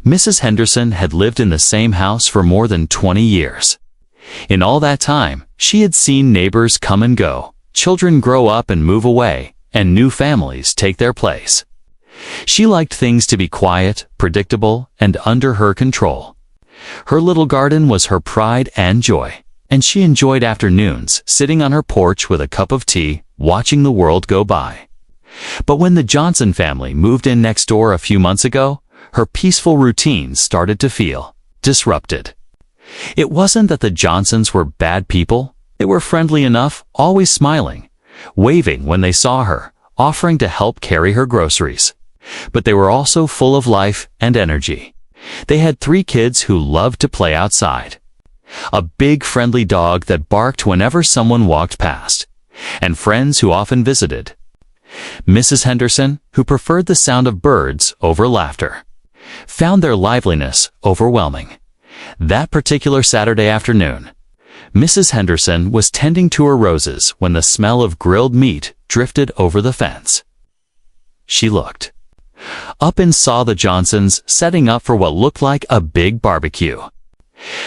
Mrs. Henderson had lived in the same house for more than 20 years. In all that time, she had seen neighbors come and go, children grow up and move away, and new families take their place. She liked things to be quiet, predictable, and under her control. Her little garden was her pride and joy, and she enjoyed afternoons sitting on her porch with a cup of tea, watching the world go by. But when the Johnson family moved in next door a few months ago, her peaceful routine started to feel disrupted. It wasn't that the Johnsons were bad people. They were friendly enough, always smiling, waving when they saw her, offering to help carry her groceries. But they were also full of life and energy. They had 3 kids who loved to play outside. A big friendly dog that barked whenever someone walked past, and friends who often visited. Mrs. Henderson, who preferred the sound of birds over laughter, found their liveliness overwhelming. That particular Saturday afternoon, Mrs. Henderson was tending to her roses when the smell of grilled meat drifted over the fence. She looked up and saw the Johnsons setting up for what looked like a big barbecue.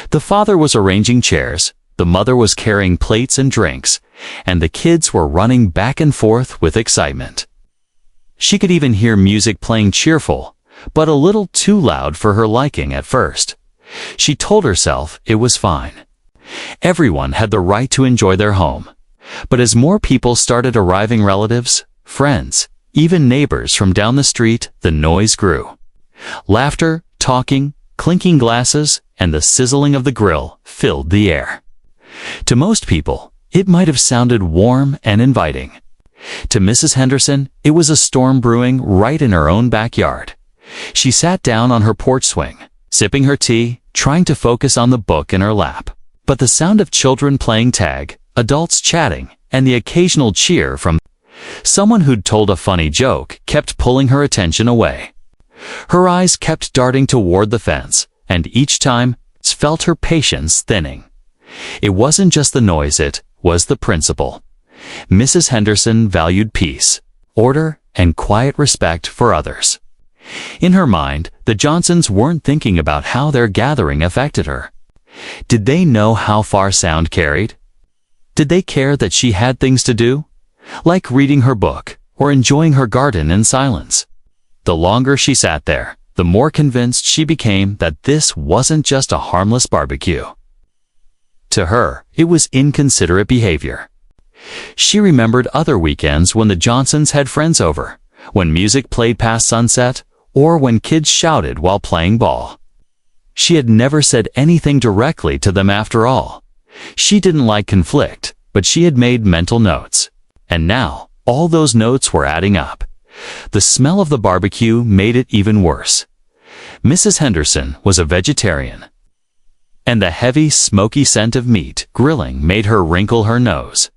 The father was arranging chairs, the mother was carrying plates and drinks, and the kids were running back and forth with excitement. She could even hear music playing cheerful, but a little too loud for her liking at first. She told herself it was fine. Everyone had the right to enjoy their home. But as more people started arriving, relatives, friends, even neighbors from down the street, the noise grew. Laughter, talking, clinking glasses, and the sizzling of the grill filled the air. To most people, it might have sounded warm and inviting. To Mrs. Henderson, it was a storm brewing right in her own backyard. She sat down on her porch swing, sipping her tea, trying to focus on the book in her lap. But the sound of children playing tag, adults chatting, and the occasional cheer from someone who'd told a funny joke kept pulling her attention away. Her eyes kept darting toward the fence, and each time, felt her patience thinning. It wasn't just the noise, it was the principle. Mrs. Henderson valued peace, order, and quiet respect for others. In her mind, the Johnsons weren't thinking about how their gathering affected her. Did they know how far sound carried? Did they care that she had things to do, like reading her book or enjoying her garden in silence? The longer she sat there, the more convinced she became that this wasn't just a harmless barbecue. To her, it was inconsiderate behavior. She remembered other weekends when the Johnsons had friends over, when music played past sunset, or when kids shouted while playing ball. She had never said anything directly to them after all. She didn't like conflict, but she had made mental notes. And now, all those notes were adding up. The smell of the barbecue made it even worse. Mrs. Henderson was a vegetarian, and the heavy, smoky scent of meat grilling made her wrinkle her nose.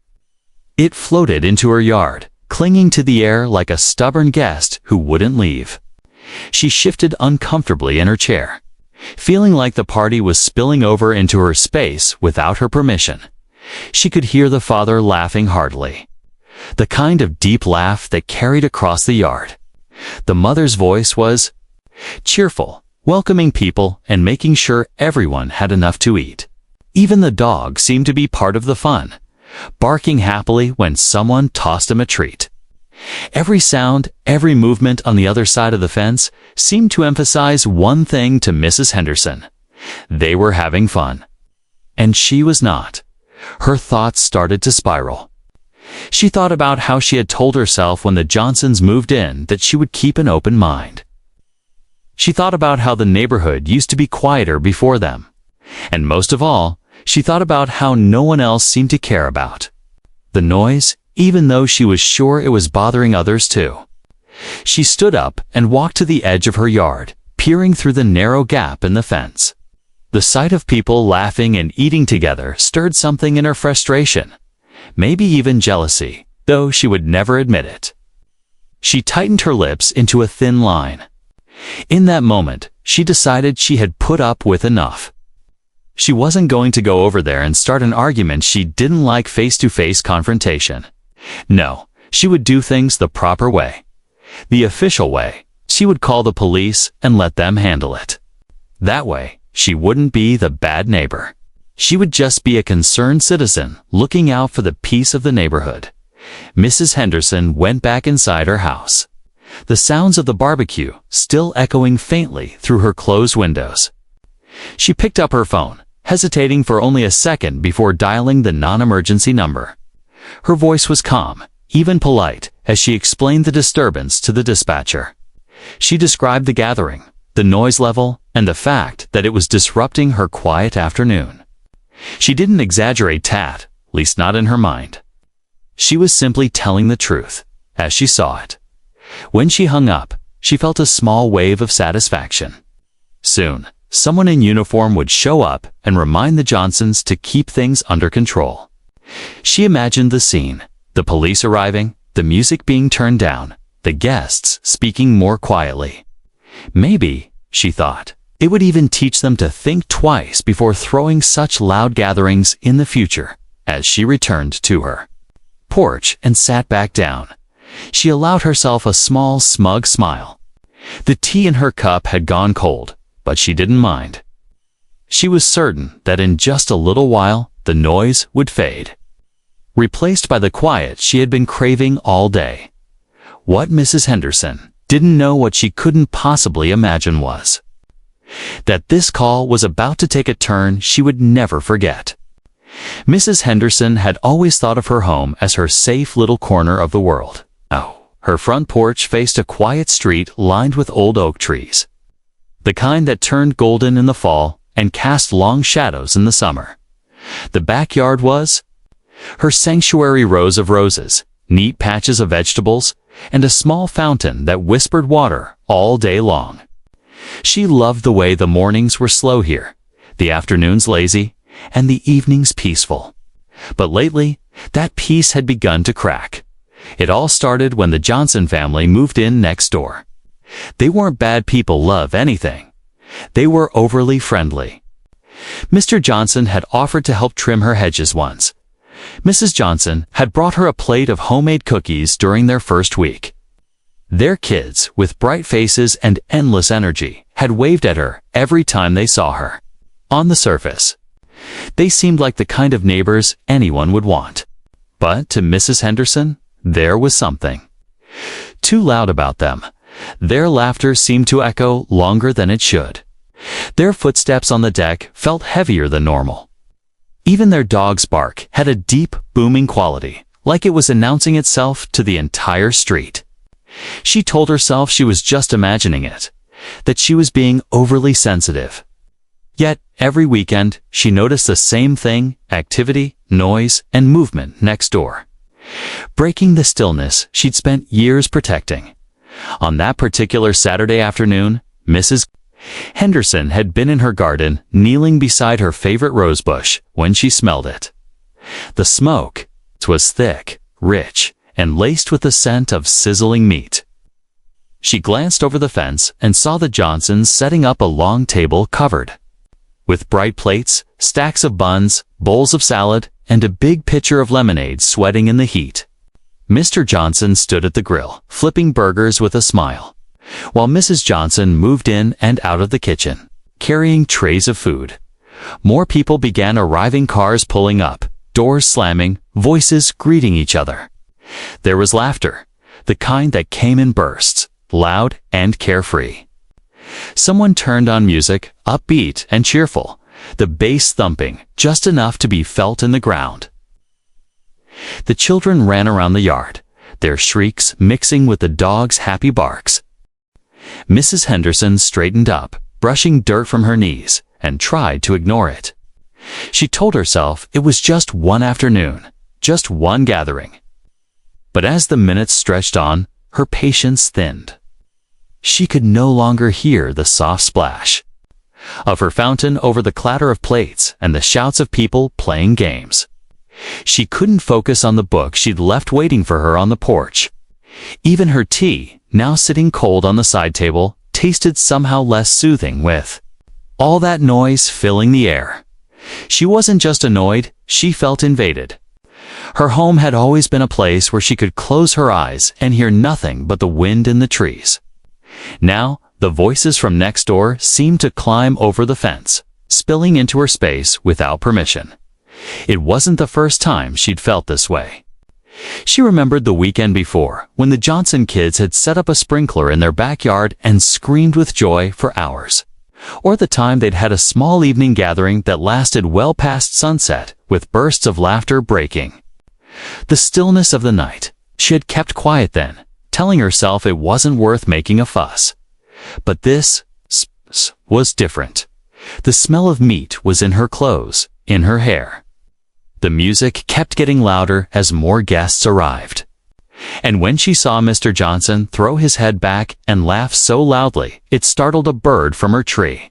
It floated into her yard, clinging to the air like a stubborn guest who wouldn't leave. She shifted uncomfortably in her chair, feeling like the party was spilling over into her space without her permission. She could hear the father laughing heartily, the kind of deep laugh that carried across the yard. The mother's voice was cheerful, welcoming people and making sure everyone had enough to eat. Even the dog seemed to be part of the fun, barking happily when someone tossed him a treat. Every sound, every movement on the other side of the fence seemed to emphasize one thing to Mrs. Henderson. They were having fun. And she was not. Her thoughts started to spiral. She thought about how she had told herself when the Johnsons moved in that she would keep an open mind. She thought about how the neighborhood used to be quieter before them. And most of all, she thought about how no one else seemed to care about the noise, even though she was sure it was bothering others too. She stood up and walked to the edge of her yard, peering through the narrow gap in the fence. The sight of people laughing and eating together stirred something in her frustration, maybe even jealousy, though she would never admit it. She tightened her lips into a thin line. In that moment, she decided she had put up with enough. She wasn't going to go over there and start an argument she didn't like, face-to-face confrontation. No, she would do things the proper way. The official way. She would call the police and let them handle it. That way, she wouldn't be the bad neighbor. She would just be a concerned citizen looking out for the peace of the neighborhood. Mrs. Henderson went back inside her house, the sounds of the barbecue still echoing faintly through her closed windows. She picked up her phone, hesitating for only a second before dialing the non-emergency number. Her voice was calm, even polite, as she explained the disturbance to the dispatcher. She described the gathering, the noise level, and the fact that it was disrupting her quiet afternoon. She didn't exaggerate at least not in her mind. She was simply telling the truth, as she saw it. When she hung up, she felt a small wave of satisfaction. Soon, someone in uniform would show up and remind the Johnsons to keep things under control. She imagined the scene, the police arriving, the music being turned down, the guests speaking more quietly. Maybe, she thought, it would even teach them to think twice before throwing such loud gatherings in the future. As she returned to her porch and sat back down, she allowed herself a small, smug smile. The tea in her cup had gone cold, but she didn't mind. She was certain that in just a little while, the noise would fade, replaced by the quiet she had been craving all day. What Mrs. Henderson didn't know what she couldn't possibly imagine was that this call was about to take a turn she would never forget. Mrs. Henderson had always thought of her home as her safe little corner of the world. Her front porch faced a quiet street lined with old oak trees, the kind that turned golden in the fall and cast long shadows in the summer. The backyard was her sanctuary, rows of roses, neat patches of vegetables, and a small fountain that whispered water all day long. She loved the way the mornings were slow here, the afternoons lazy, and the evenings peaceful. But lately, that peace had begun to crack. It all started when the Johnson family moved in next door. They weren't bad people, love anything. They were overly friendly. Mr. Johnson had offered to help trim her hedges once. Mrs. Johnson had brought her a plate of homemade cookies during their first week. Their kids, with bright faces and endless energy, had waved at her every time they saw her. On the surface, they seemed like the kind of neighbors anyone would want. But to Mrs. Henderson, there was something too loud about them. Their laughter seemed to echo longer than it should. Their footsteps on the deck felt heavier than normal. Even their dog's bark had a deep, booming quality, like it was announcing itself to the entire street. She told herself she was just imagining it, that she was being overly sensitive. Yet, every weekend, she noticed the same thing: activity, noise, and movement next door, breaking the stillness she'd spent years protecting. On that particular Saturday afternoon, Mrs. Henderson had been in her garden, kneeling beside her favorite rosebush, when she smelled it. The smoke was thick, rich, and laced with the scent of sizzling meat. She glanced over the fence and saw the Johnsons setting up a long table covered with bright plates, stacks of buns, bowls of salad, and a big pitcher of lemonade sweating in the heat. Mr. Johnson stood at the grill, flipping burgers with a smile, while Mrs. Johnson moved in and out of the kitchen, carrying trays of food. More people began arriving, cars pulling up, doors slamming, voices greeting each other. There was laughter, the kind that came in bursts, loud and carefree. Someone turned on music, upbeat and cheerful, the bass thumping just enough to be felt in the ground. The children ran around the yard, their shrieks mixing with the dog's happy barks. Mrs. Henderson straightened up, brushing dirt from her knees, and tried to ignore it. She told herself it was just one afternoon, just one gathering. But as the minutes stretched on, her patience thinned. She could no longer hear the soft splash of her fountain over the clatter of plates and the shouts of people playing games. She couldn't focus on the book she'd left waiting for her on the porch. Even her tea, now sitting cold on the side table, tasted somehow less soothing with all that noise filling the air. She wasn't just annoyed, she felt invaded. Her home had always been a place where she could close her eyes and hear nothing but the wind in the trees. Now, the voices from next door seemed to climb over the fence, spilling into her space without permission. It wasn't the first time she'd felt this way. She remembered the weekend before, when the Johnson kids had set up a sprinkler in their backyard and screamed with joy for hours. Or the time they'd had a small evening gathering that lasted well past sunset, with bursts of laughter breaking. The stillness of the night. She had kept quiet then, telling herself it wasn't worth making a fuss. But this was different. The smell of meat was in her clothes, in her hair. The music kept getting louder as more guests arrived. And when she saw Mr. Johnson throw his head back and laugh so loudly, it startled a bird from her tree.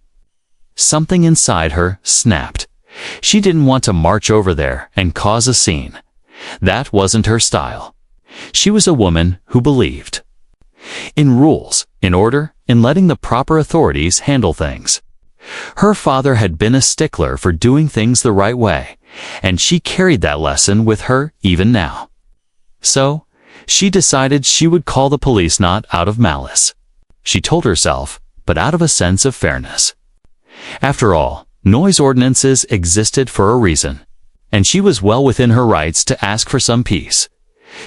Something inside her snapped. She didn't want to march over there and cause a scene. That wasn't her style. She was a woman who believed in rules, in order, in letting the proper authorities handle things. Her father had been a stickler for doing things the right way, and she carried that lesson with her even now. So, she decided she would call the police not out of malice, she told herself, but out of a sense of fairness. After all, noise ordinances existed for a reason, and she was well within her rights to ask for some peace.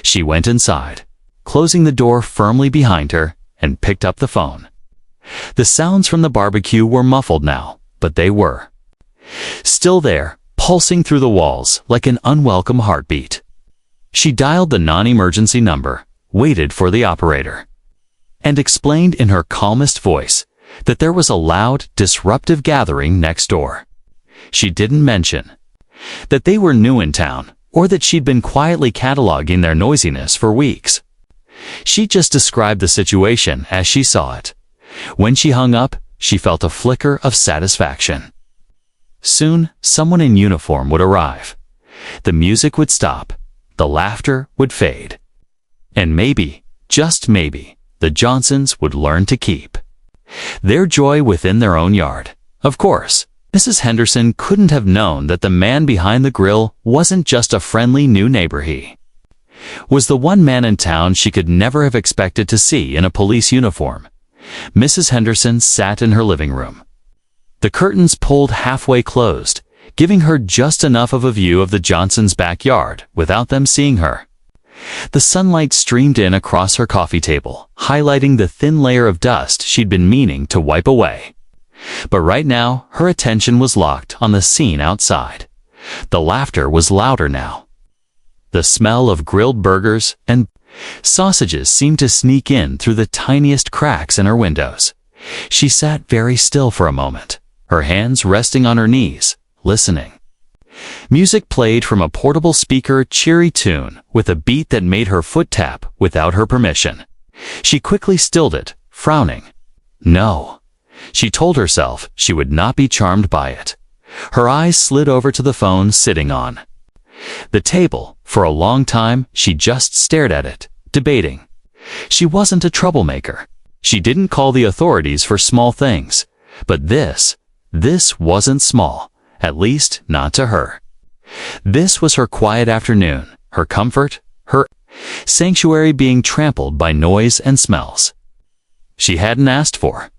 She went inside, closing the door firmly behind her, and picked up the phone. The sounds from the barbecue were muffled now, but they were still there, pulsing through the walls like an unwelcome heartbeat. She dialed the non-emergency number, waited for the operator, and explained in her calmest voice that there was a loud, disruptive gathering next door. She didn't mention that they were new in town, or that she'd been quietly cataloging their noisiness for weeks. She just described the situation as she saw it. When she hung up, she felt a flicker of satisfaction. Soon, someone in uniform would arrive. The music would stop. The laughter would fade. And maybe, just maybe, the Johnsons would learn to keep their joy within their own yard. Of course, Mrs. Henderson couldn't have known that the man behind the grill wasn't just a friendly new neighbor. He was the one man in town she could never have expected to see in a police uniform. Mrs. Henderson sat in her living room, the curtains pulled halfway closed, giving her just enough of a view of the Johnsons' backyard without them seeing her. The sunlight streamed in across her coffee table, highlighting the thin layer of dust she'd been meaning to wipe away. But right now, her attention was locked on the scene outside. The laughter was louder now. The smell of grilled burgers and sausages seemed to sneak in through the tiniest cracks in her windows. She sat very still for a moment, her hands resting on her knees, listening. Music played from a portable speaker, cheery tune with a beat that made her foot tap without her permission. She quickly stilled it, frowning. No. She told herself she would not be charmed by it. Her eyes slid over to the phone sitting on the table. For a long time, she just stared at it, debating. She wasn't a troublemaker. She didn't call the authorities for small things. But this wasn't small, at least not to her. This was her quiet afternoon, her comfort, her sanctuary being trampled by noise and smells she hadn't asked for.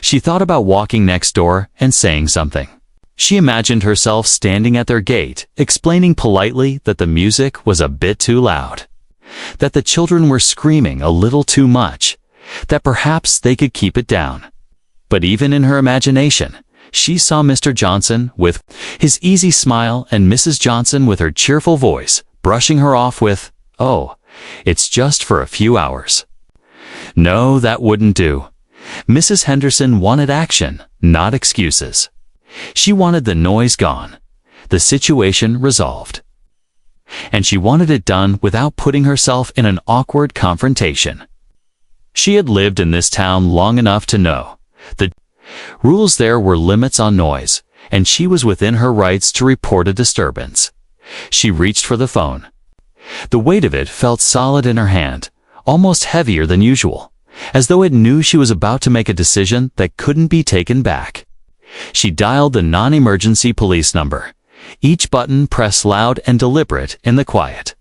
She thought about walking next door and saying something. She imagined herself standing at their gate, explaining politely that the music was a bit too loud, that the children were screaming a little too much, that perhaps they could keep it down. But even in her imagination, she saw Mr. Johnson with his easy smile and Mrs. Johnson with her cheerful voice, brushing her off with, "Oh, it's just for a few hours." No, that wouldn't do. Mrs. Henderson wanted action, not excuses. She wanted the noise gone, the situation resolved. And she wanted it done without putting herself in an awkward confrontation. She had lived in this town long enough to know the rules there were limits on noise, and she was within her rights to report a disturbance. She reached for the phone. The weight of it felt solid in her hand, almost heavier than usual, as though it knew she was about to make a decision that couldn't be taken back. She dialed the non-emergency police number, each button pressed loud and deliberate in the quiet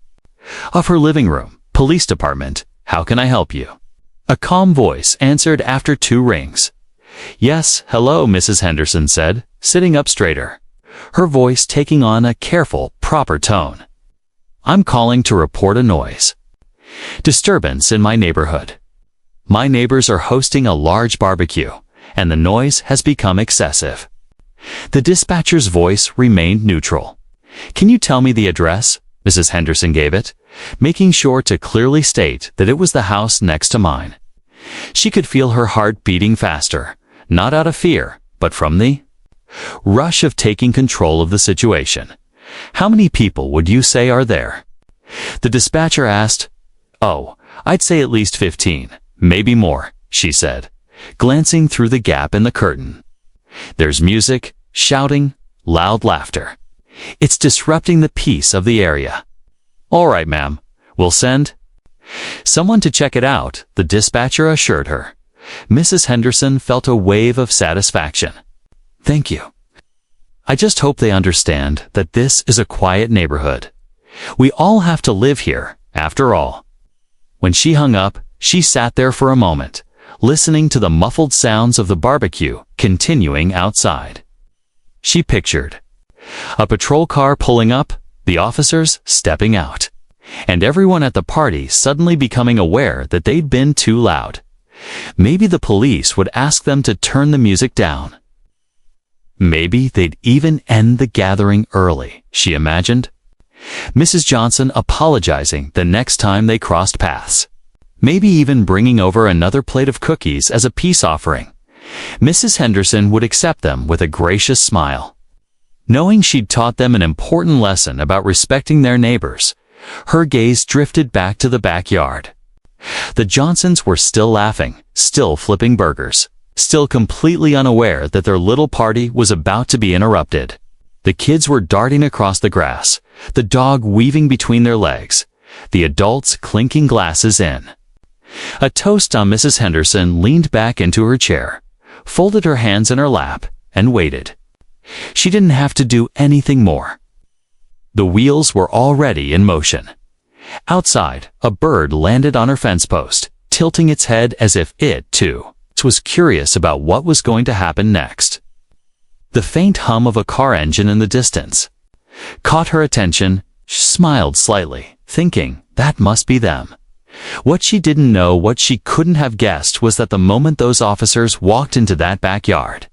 of her living room. "Police department, how can I help you?" A calm voice answered after 2 rings. "Yes, hello," Mrs. Henderson said, sitting up straighter, her voice taking on a careful, proper tone. "I'm calling to report a noise. Disturbance in my neighborhood. My neighbors are hosting a large barbecue, and the noise has become excessive." The dispatcher's voice remained neutral. "Can you tell me the address?" Mrs. Henderson gave it, making sure to clearly state that it was the house next to mine. She could feel her heart beating faster, not out of fear, but from the rush of taking control of the situation. "How many people would you say are there?" The dispatcher asked. "Oh, I'd say at least 15, maybe more," she said, glancing through the gap in the curtain. "There's music, shouting, loud laughter. It's disrupting the peace of the area." "All right, ma'am. We'll send someone to check it out," the dispatcher assured her. Mrs. Henderson felt a wave of satisfaction. "Thank you. I just hope they understand that this is a quiet neighborhood. We all have to live here, after all." When she hung up, she sat there for a moment, listening to the muffled sounds of the barbecue continuing outside. She pictured a patrol car pulling up, the officers stepping out, and everyone at the party suddenly becoming aware that they'd been too loud. Maybe the police would ask them to turn the music down. Maybe they'd even end the gathering early, she imagined. Mrs. Johnson apologizing the next time they crossed paths. Maybe even bringing over another plate of cookies as a peace offering. Mrs. Henderson would accept them with a gracious smile. Knowing she'd taught them an important lesson about respecting their neighbors, her gaze drifted back to the backyard. The Johnsons were still laughing, still flipping burgers, still completely unaware that their little party was about to be interrupted. The kids were darting across the grass, the dog weaving between their legs, the adults clinking glasses in. A toast on Mrs. Henderson leaned back into her chair, folded her hands in her lap, and waited. She didn't have to do anything more. The wheels were already in motion. Outside, a bird landed on her fence post, tilting its head as if it, too, was curious about what was going to happen next. The faint hum of a car engine in the distance caught her attention. She smiled slightly, thinking, that must be them. What she didn't know, what she couldn't have guessed, was that the moment those officers walked into that backyard,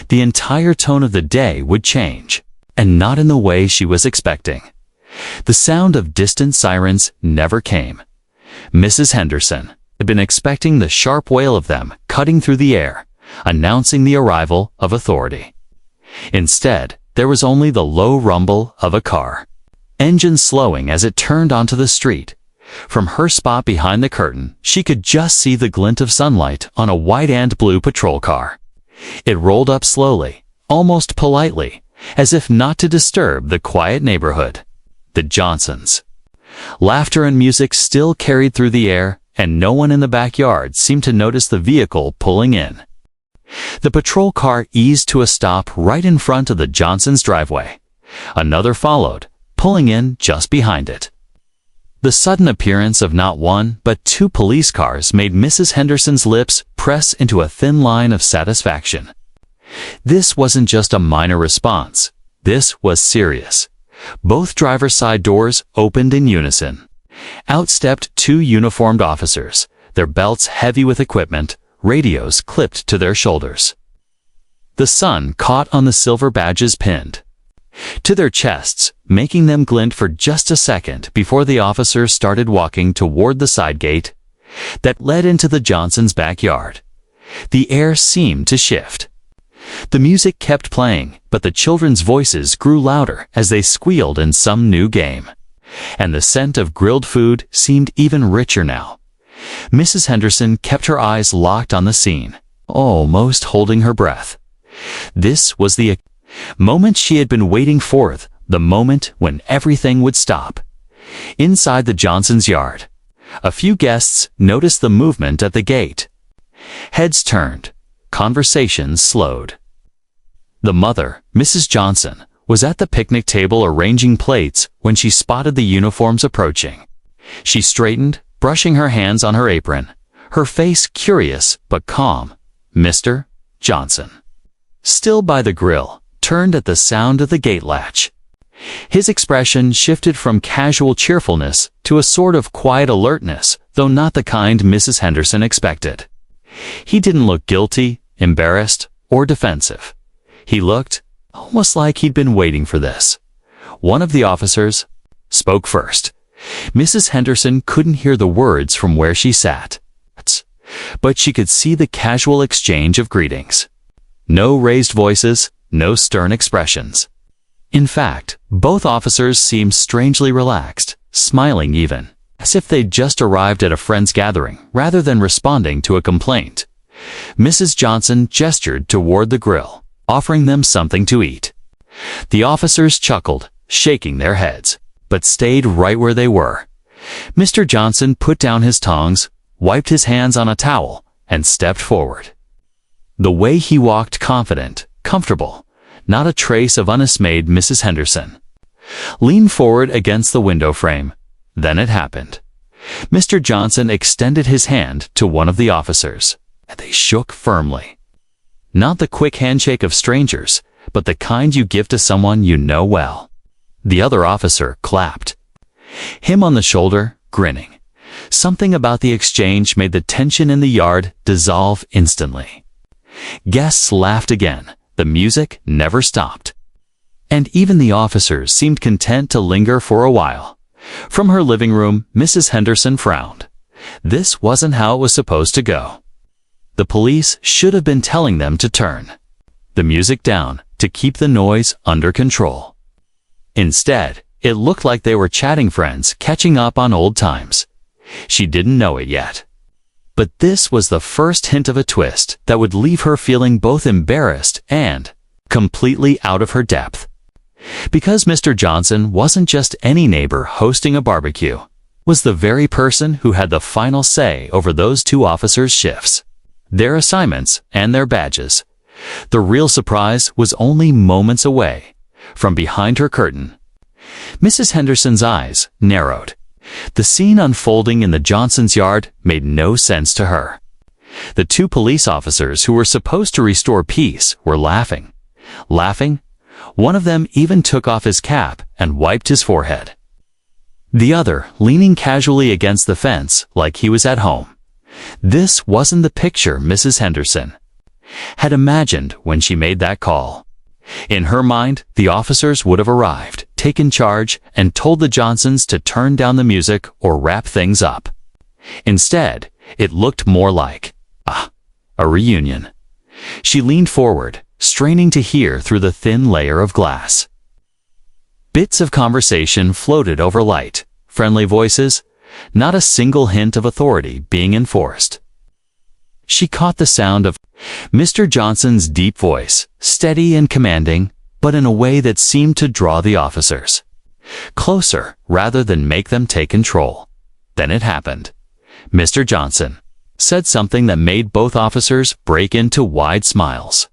the entire tone of the day would change, and not in the way she was expecting. The sound of distant sirens never came. Mrs. Henderson had been expecting the sharp wail of them cutting through the air, announcing the arrival of authority. Instead, there was only the low rumble of a car, engine slowing as it turned onto the street. From her spot behind the curtain, she could just see the glint of sunlight on a white and blue patrol car. It rolled up slowly, almost politely, as if not to disturb the quiet neighborhood. The Johnsons. Laughter and music still carried through the air, and no one in the backyard seemed to notice the vehicle pulling in. The patrol car eased to a stop right in front of the Johnsons' driveway. Another followed, pulling in just behind it. The sudden appearance of not one, but two police cars made Mrs. Henderson's lips press into a thin line of satisfaction. This wasn't just a minor response. This was serious. Both driver's side doors opened in unison. Out stepped two uniformed officers, their belts heavy with equipment, radios clipped to their shoulders. The sun caught on the silver badges pinned to their chests, making them glint for just a second before the officers started walking toward the side gate that led into the Johnsons' backyard. The air seemed to shift. The music kept playing, but the children's voices grew louder as they squealed in some new game. And the scent of grilled food seemed even richer now. Mrs. Henderson kept her eyes locked on the scene, almost holding her breath. This was the moment she had been waiting for, the moment when everything would stop. Inside the Johnsons' yard, a few guests noticed the movement at the gate. Heads turned, conversations slowed. The mother, Mrs. Johnson, was at the picnic table arranging plates when she spotted the uniforms approaching. She straightened, brushing her hands on her apron, her face curious but calm. Mr. Johnson, still by the grill, turned at the sound of the gate latch. His expression shifted from casual cheerfulness to a sort of quiet alertness, though not the kind Mrs. Henderson expected. He didn't look guilty, embarrassed, or defensive. He looked almost like he'd been waiting for this. One of the officers spoke first. Mrs. Henderson couldn't hear the words from where she sat, but she could see the casual exchange of greetings. No raised voices, no stern expressions. In fact, both officers seemed strangely relaxed, smiling even, as if they'd just arrived at a friend's gathering rather than responding to a complaint. Mrs. Johnson gestured toward the grill, offering them something to eat. The officers chuckled, shaking their heads, but stayed right where they were. Mr. Johnson put down his tongs, wiped his hands on a towel, and stepped forward. The way he walked confident, comfortable, not a trace of undismayed Mrs. Henderson. Leaned forward against the window frame. Then it happened. Mr. Johnson extended his hand to one of the officers, and they shook firmly. Not the quick handshake of strangers, but the kind you give to someone you know well. The other officer clapped. Him on the shoulder, grinning. Something about the exchange made the tension in the yard dissolve instantly. Guests laughed again. The music never stopped. And even the officers seemed content to linger for a while. From her living room, Mrs. Henderson frowned. This wasn't how it was supposed to go. The police should have been telling them to turn the music down to keep the noise under control. Instead, it looked like they were chatting friends catching up on old times. She didn't know it yet. But this was the first hint of a twist that would leave her feeling both embarrassed and completely out of her depth. Because Mr. Johnson wasn't just any neighbor hosting a barbecue, was the very person who had the final say over those two officers' shifts, their assignments, and their badges. The real surprise was only moments away, from behind her curtain. Mrs. Henderson's eyes narrowed. The scene unfolding in the Johnsons' yard made no sense to her. The two police officers who were supposed to restore peace were laughing. Laughing? One of them even took off his cap and wiped his forehead. The other leaning casually against the fence like he was at home. This wasn't the picture Mrs. Henderson had imagined when she made that call. In her mind, the officers would have arrived, taken charge, and told the Johnsons to turn down the music or wrap things up. Instead, it looked more like a reunion. She leaned forward, straining to hear through the thin layer of glass. Bits of conversation floated over light, friendly voices, not a single hint of authority being enforced. She caught the sound of Mr. Johnson's deep voice, steady and commanding, but in a way that seemed to draw the officers closer rather than make them take control. Then it happened. Mr. Johnson said something that made both officers break into wide smiles.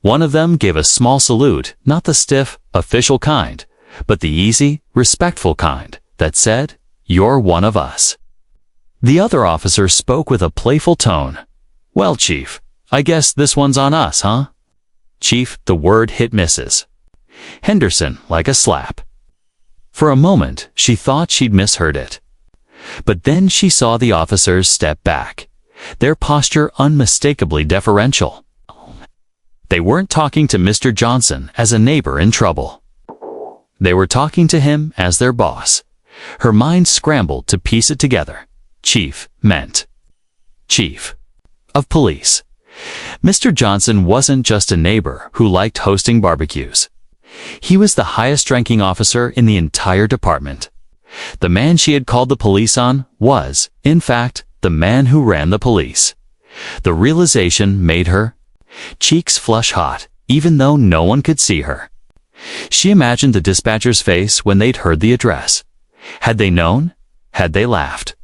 One of them gave a small salute, not the stiff, official kind, but the easy, respectful kind that said, "You're one of us." The other officer spoke with a playful tone. "Well, Chief, I guess this one's on us, huh?" Chief, the word hit Mrs. Henderson like a slap. For a moment, she thought she'd misheard it. But then she saw the officers step back, their posture unmistakably deferential. They weren't talking to Mr. Johnson as a neighbor in trouble. They were talking to him as their boss. Her mind scrambled to piece it together. Chief meant chief of police. Mr. Johnson wasn't just a neighbor who liked hosting barbecues. He was the highest-ranking officer in the entire department. The man she had called the police on was, in fact, the man who ran the police. The realization made her cheeks flush hot, even though no one could see her. She imagined the dispatcher's face when they'd heard the address. Had they known? Had they laughed?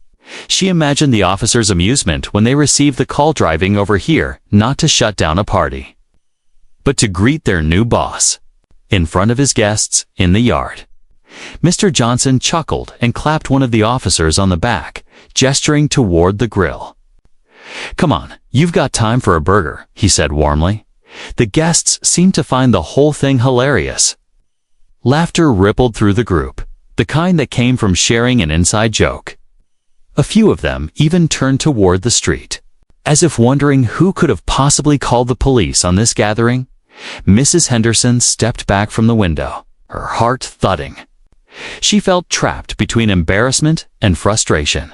She imagined the officers' amusement when they received the call driving over here not to shut down a party, but to greet their new boss in front of his guests in the yard. Mr. Johnson chuckled and clapped one of the officers on the back, gesturing toward the grill. "Come on, you've got time for a burger," he said warmly. The guests seemed to find the whole thing hilarious. Laughter rippled through the group, the kind that came from sharing an inside joke. A few of them even turned toward the street, as if wondering who could have possibly called the police on this gathering. Mrs. Henderson stepped back from the window, her heart thudding. She felt trapped between embarrassment and frustration.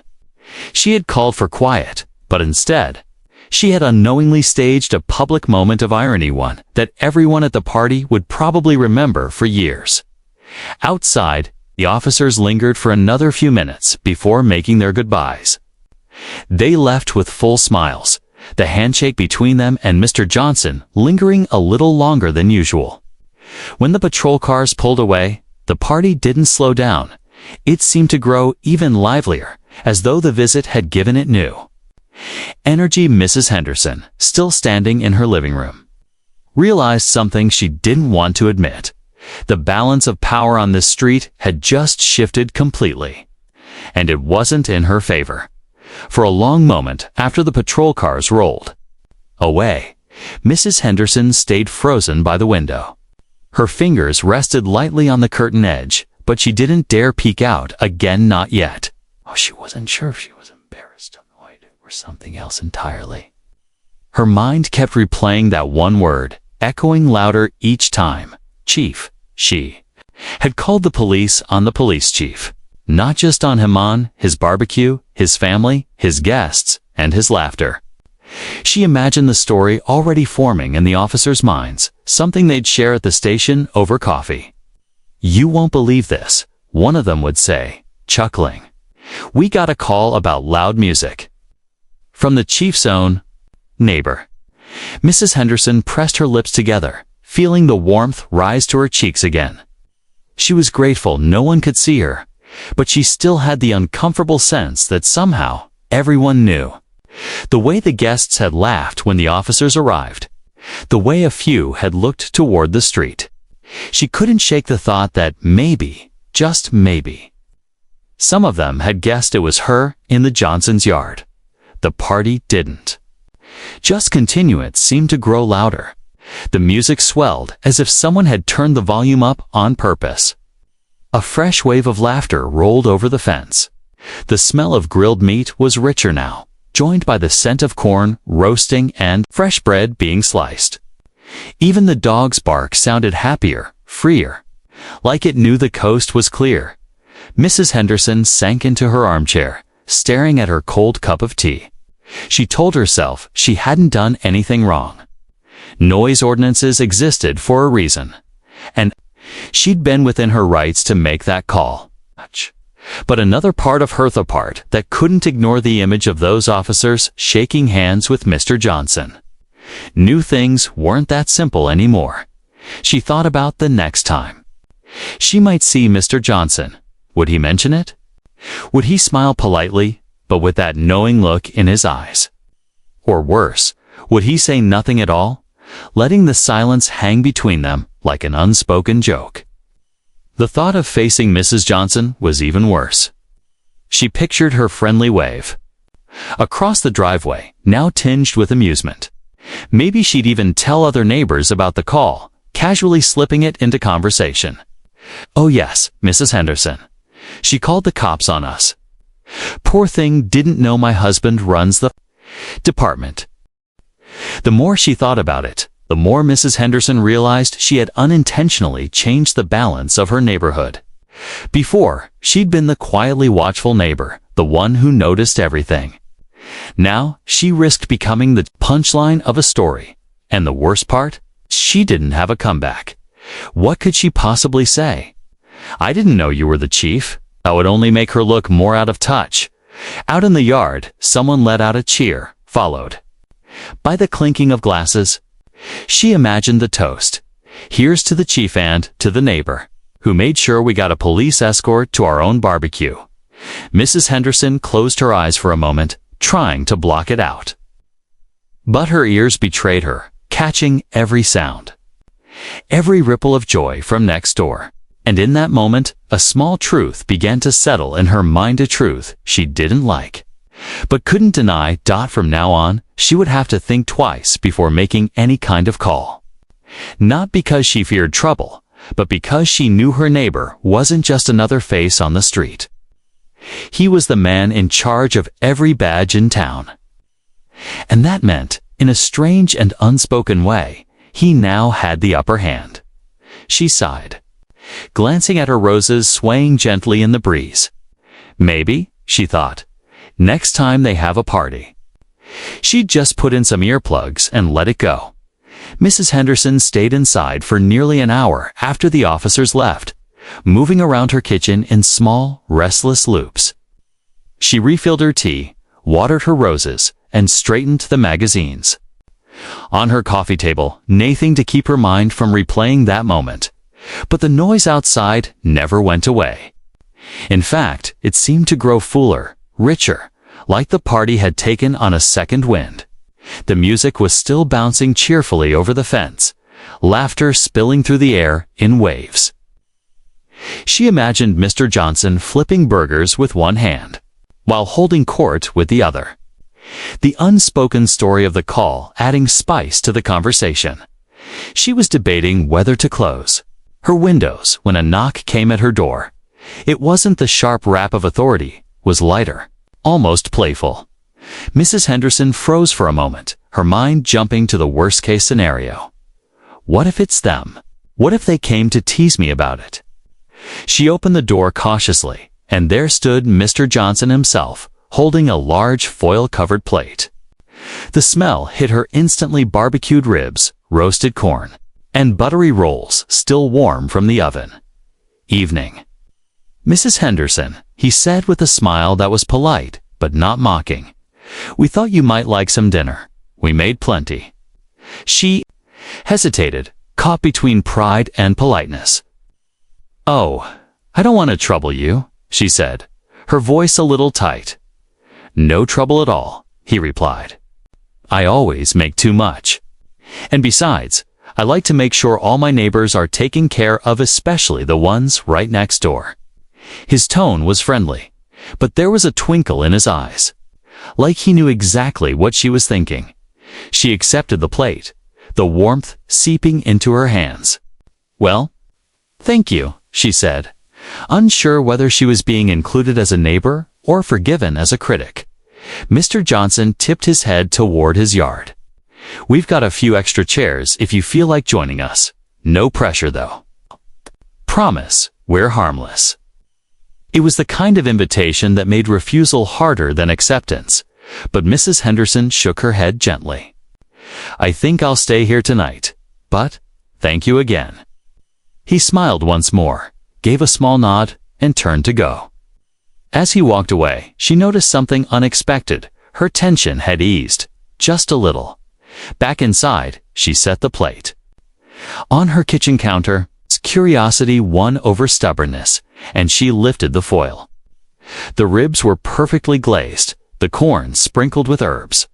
She had called for quiet, but instead, she had unknowingly staged a public moment of irony, one that everyone at the party would probably remember for years. Outside, the officers lingered for another few minutes before making their goodbyes. They left with full smiles, the handshake between them and Mr. Johnson lingering a little longer than usual. When the patrol cars pulled away, the party didn't slow down. It seemed to grow even livelier, as though the visit had given it new energy. Mrs. Henderson, still standing in her living room, realized something she didn't want to admit. The balance of power on this street had just shifted completely, and it wasn't in her favor. For a long moment after the patrol cars rolled away, Mrs. Henderson stayed frozen by the window. Her fingers rested lightly on the curtain edge, but she didn't dare peek out again, not yet. Oh, she wasn't sure if she was embarrassed, annoyed, or something else entirely. Her mind kept replaying that one word, echoing louder each time. Chief. She had called the police on the police chief, not just on him, on his barbecue, his family, his guests, and his laughter. She imagined the story already forming in the officers' minds, something they'd share at the station over coffee. "You won't believe this," one of them would say, chuckling. "We got a call about loud music from the chief's own neighbor." Mrs. Henderson pressed her lips together, feeling the warmth rise to her cheeks again. She was grateful no one could see her, but she still had the uncomfortable sense that somehow everyone knew. The way the guests had laughed when the officers arrived, the way a few had looked toward the street. She couldn't shake the thought that maybe, just maybe, some of them had guessed it was her in the Johnsons' yard. The party didn't. Just continuance seemed to grow louder. The music swelled as if someone had turned the volume up on purpose. A fresh wave of laughter rolled over the fence. The smell of grilled meat was richer now, joined by the scent of corn roasting and fresh bread being sliced. Even the dog's bark sounded happier, freer, like it knew the coast was clear. Mrs. Henderson sank into her armchair, staring at her cold cup of tea. She told herself she hadn't done anything wrong. Noise ordinances existed for a reason, and she'd been within her rights to make that call. But another part of her, the part that couldn't ignore the image of those officers shaking hands with Mr. Johnson. New things weren't that simple anymore. She thought about the next time she might see Mr. Johnson. Would he mention it? Would he smile politely, but with that knowing look in his eyes? Or worse, would he say nothing at all, letting the silence hang between them like an unspoken joke? The thought of facing Mrs. Johnson was even worse. She pictured her friendly wave across the driveway, now tinged with amusement. Maybe she'd even tell other neighbors about the call, casually slipping it into conversation. "Oh yes, Mrs. Henderson. She called the cops on us. Poor thing didn't know my husband runs the department." The more she thought about it, the more Mrs. Henderson realized she had unintentionally changed the balance of her neighborhood. Before, she'd been the quietly watchful neighbor, the one who noticed everything. Now, she risked becoming the punchline of a story. And the worst part? She didn't have a comeback. What could she possibly say? "I didn't know you were the chief." That would only make her look more out of touch. Out in the yard, someone let out a cheer, followed by the clinking of glasses. She imagined the toast. "Here's to the chief and to the neighbor who made sure we got a police escort to our own barbecue." Mrs. Henderson closed her eyes for a moment, trying to block it out. But her ears betrayed her, catching every sound, every ripple of joy from next door. And in that moment, a small truth began to settle in her mind, a truth she didn't like. but couldn't deny from now on she would have to think twice before making any kind of call. Not because she feared trouble, but because she knew her neighbor wasn't just another face on the street. He was the man in charge of every badge in town. And that meant, in a strange and unspoken way, he now had the upper hand. She sighed, glancing at her roses swaying gently in the breeze. Maybe, she thought, next time they have a party. She'd just put in some earplugs and let it go. Mrs. Henderson stayed inside for nearly an hour after the officers left, moving around her kitchen in small, restless loops. She refilled her tea, watered her roses, and straightened the magazines. On her coffee table, nothing to keep her mind from replaying that moment. But the noise outside never went away. In fact, it seemed to grow fuller, richer, like the party had taken on a second wind. The music was still bouncing cheerfully over the fence, laughter spilling through the air in waves. She imagined Mr. Johnson flipping burgers with one hand, while holding court with the other. The unspoken story of the call adding spice to the conversation. She was debating whether to close her windows when a knock came at her door. It wasn't the sharp rap of authority, was lighter, almost playful. Mrs. Henderson froze for a moment, her mind jumping to the worst-case scenario. What if it's them? What if they came to tease me about it? She opened the door cautiously, and there stood Mr. Johnson himself, holding a large foil-covered plate. The smell hit her instantly: barbecued ribs, roasted corn, and buttery rolls still warm from the oven. Evening. Mrs. Henderson, he said with a smile that was polite, but not mocking. We thought you might like some dinner. We made plenty. She hesitated, caught between pride and politeness. Oh, I don't want to trouble you, she said, her voice a little tight. No trouble at all, he replied. I always make too much. And besides, I like to make sure all my neighbors are taken care of, especially the ones right next door. His tone was friendly, but there was a twinkle in his eyes, like he knew exactly what she was thinking. She accepted the plate, the warmth seeping into her hands. Well, thank you, she said, unsure whether she was being included as a neighbor or forgiven as a critic. Mr. Johnson tipped his head toward his yard. We've got a few extra chairs if you feel like joining us. No pressure, though. Promise, we're harmless. It was the kind of invitation that made refusal harder than acceptance, but Mrs. Henderson shook her head gently. I think I'll stay here tonight, but thank you again. He smiled once more, gave a small nod, and turned to go. As he walked away, she noticed something unexpected. Her tension had eased, just a little. Back inside, she set the plate. On her kitchen counter, curiosity won over stubbornness, and she lifted the foil. The ribs were perfectly glazed, the corn sprinkled with herbs,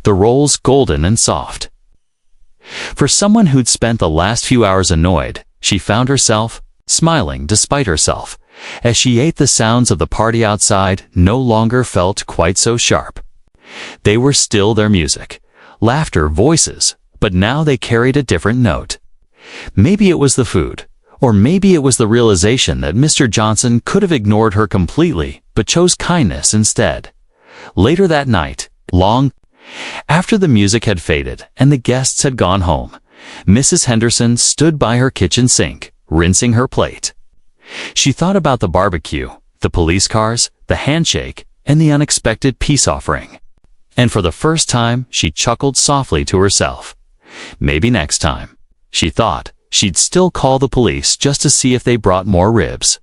the rolls golden and soft. For someone who'd spent the last few hours annoyed, she found herself smiling despite herself. As she ate, the sounds of the party outside no longer felt quite so sharp. They were still their music, laughter, voices, but now they carried a different note. Maybe it was the food, or maybe it was the realization that Mr. Johnson could have ignored her completely, but chose kindness instead. Later that night, long after the music had faded and the guests had gone home, Mrs. Henderson stood by her kitchen sink, rinsing her plate. She thought about the barbecue, the police cars, the handshake, and the unexpected peace offering. And for the first time, she chuckled softly to herself. Maybe next time, she thought, she'd still call the police just to see if they brought more ribs.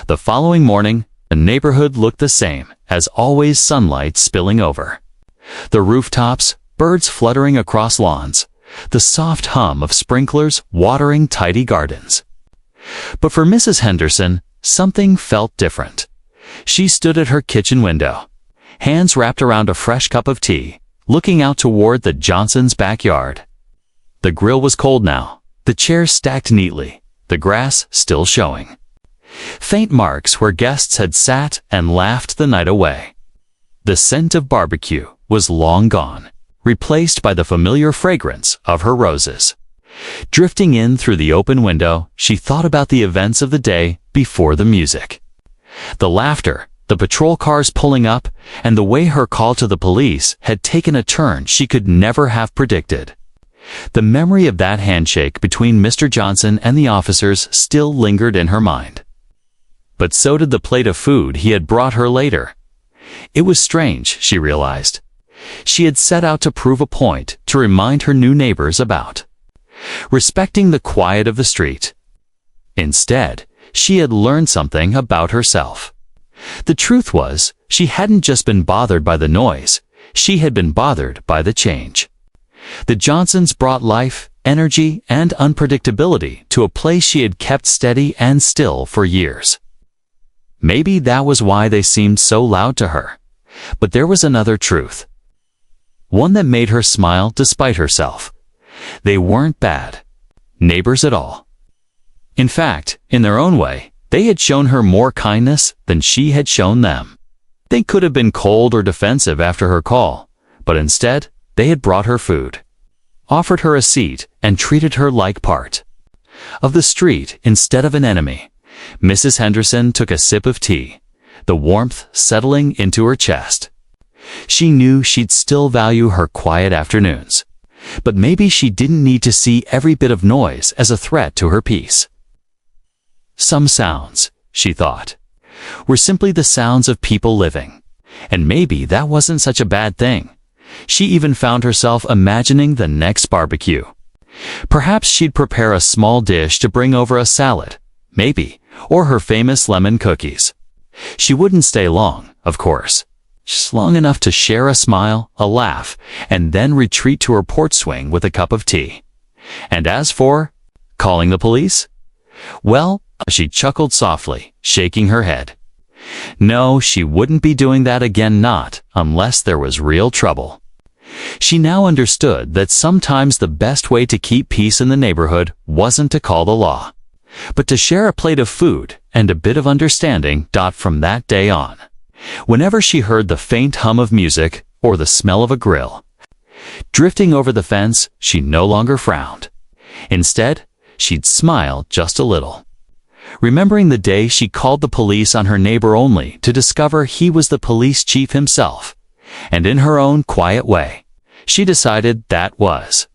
The following morning, the neighborhood looked the same, as always, sunlight spilling over. The rooftops, birds fluttering across lawns, the soft hum of sprinklers watering tidy gardens. But for Mrs. Henderson, something felt different. She stood at her kitchen window, hands wrapped around a fresh cup of tea, looking out toward the Johnsons' backyard. The grill was cold now, the chairs stacked neatly, the grass still showing. Faint marks where guests had sat and laughed the night away. The scent of barbecue was long gone, replaced by the familiar fragrance of her roses. Drifting in through the open window, she thought about the events of the day before the music. The laughter, the patrol cars pulling up, and the way her call to the police had taken a turn she could never have predicted. The memory of that handshake between Mr. Johnson and the officers still lingered in her mind. But so did the plate of food he had brought her later. It was strange, she realized. She had set out to prove a point to remind her new neighbors about respecting the quiet of the street. Instead, she had learned something about herself. The truth was, she hadn't just been bothered by the noise, she had been bothered by the change. The Johnsons brought life, energy, and unpredictability to a place she had kept steady and still for years. Maybe that was why they seemed so loud to her. But there was another truth. One that made her smile despite herself. They weren't bad neighbors at all. In fact, in their own way, they had shown her more kindness than she had shown them. They could have been cold or defensive after her call, but instead, they had brought her food, offered her a seat, and treated her like part of the street instead of an enemy. Mrs. Henderson took a sip of tea, the warmth settling into her chest. She knew she'd still value her quiet afternoons, but maybe she didn't need to see every bit of noise as a threat to her peace. Some sounds, she thought, were simply the sounds of people living, and maybe that wasn't such a bad thing. She even found herself imagining the next barbecue. Perhaps she'd prepare a small dish to bring over a salad, maybe, or her famous lemon cookies. She wouldn't stay long, of course, just long enough to share a smile, a laugh, and then retreat to her porch swing with a cup of tea. And as for calling the police, well, she chuckled softly, shaking her head. No, she wouldn't be doing that again, not unless there was real trouble. She now understood that sometimes the best way to keep peace in the neighborhood wasn't to call the law, but to share a plate of food and a bit of understanding. From that day on, whenever she heard the faint hum of music or the smell of a grill drifting over the fence, she no longer frowned. Instead, she'd smile just a little, remembering the day she called the police on her neighbor only to discover he was the police chief himself. And in her own quiet way, she decided that was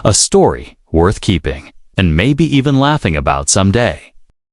a story worth keeping and maybe even laughing about someday.